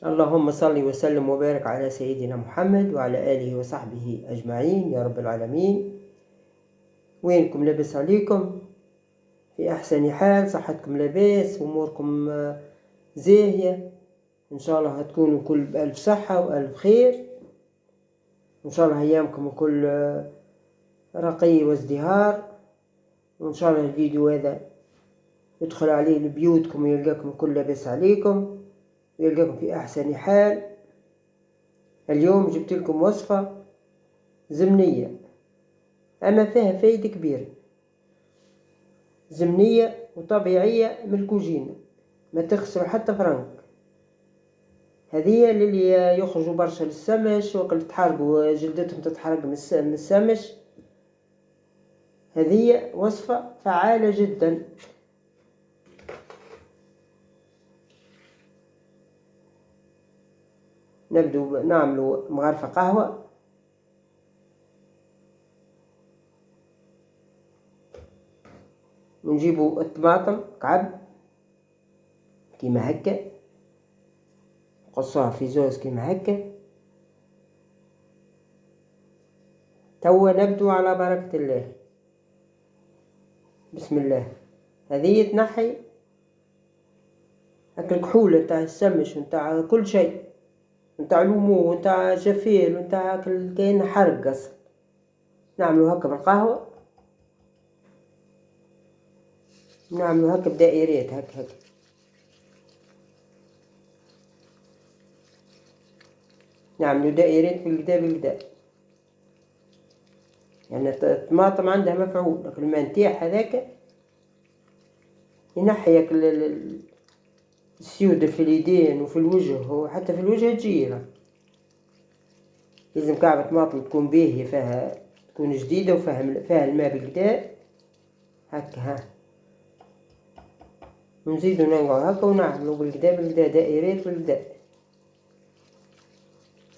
اللهم صل وسلم وبارك على سيدنا محمد وعلى آله وصحبه أجمعين يا رب العالمين. وينكم؟ لاباس عليكم؟ في أحسن حال؟ صحتكم لاباس؟ أموركم زاهية؟ إن شاء الله هتكونوا كل بألف صحة وألف خير، إن شاء الله أيامكم كل رقي وازدهار، وإن شاء الله الفيديو هذا يدخل عليه لبيوتكم ويلقاكم كل لاباس عليكم ويلقاكم في أحسن حال. اليوم جبت لكم وصفة زمنية أما فيها فايدة كبيرة، زمنية وطبيعية من الكوجينة، ما تخسروا حتى فرنك. هذه للي يخرجوا برشا للسمش وقت تحرقوا جلدتهم تتحرق من السمش. هذه وصفة فعالة جدا. نبدو نعملوا مغرفة قهوة، ونجيبوا الطماطم كعب كيما هكا، نقصوها في زوز كيما هكا. توا نبدو على بركة الله. بسم الله. هذه تنحي هاك الكحولة نتاع السمش ونتاع كل شيء، نتاع لومو ونتاع جفيل ونتاع كاين حرق اصلا. نعملو هكا بالقهوة، نعملو هكا بدائرات هكا هكا. نعملو دائرات بالكدا بالكدا، يعني الطماطم عندها مفعول، لكن الماء نتاعها هذاك ينحي هاك السيودة في اليدين وفي الوجه، وحتى في الوجه تجينا. لازم كعبة طماطم تكون باهية، فيها تكون جديدة وفيها الماء بالكدا هكا. ها ونزيدو نقعد هكا ونعملو بالكدا بالكدا دائرات بالكدا.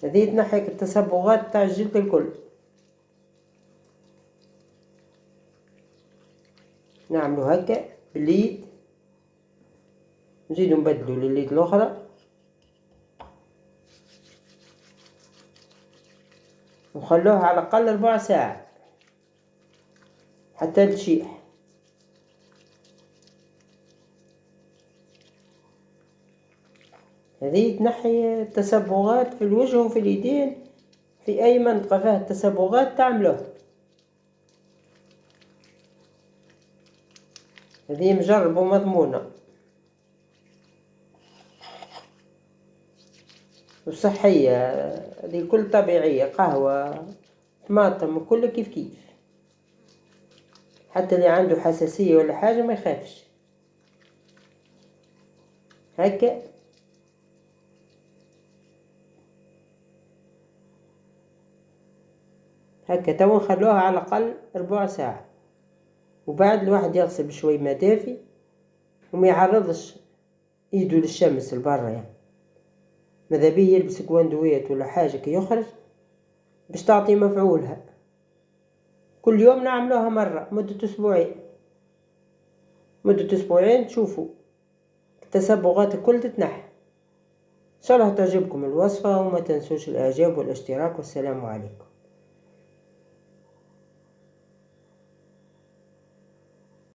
هذه تنحي التصبغات تاع الجلد الكل. نعملو هكا باليد، نزيدو نبدلو لليد الاخرى ونخلوها على الاقل 4 ساعات حتى تشيح. هذه تنحي التصبغات في الوجه وفي اليدين، في اي منطقة فيها التصبغات تعملوها. هذه مجربة ومضمونة وصحية، هذه كل طبيعية، قهوة طماطم وكل كيف كيف. حتى اللي عنده حساسية ولا حاجة ما يخافش. هكا هكا توا نخلوها على الأقل 4 ساعات، وبعد الواحد يغسل بشوي ما دافي وما يعرضش ايدو للشمس البرة، يعني ماذا بيه يلبس كواندويات ولا حاجة كي يخرج باش تعطي مفعولها. كل يوم نعملوها مرة مدة أسبوعين تشوفوا التصبغات الكل تتنحى. إن شاء الله تعجبكم الوصفة، وما تنسوش الإعجاب والاشتراك، والسلام عليكم.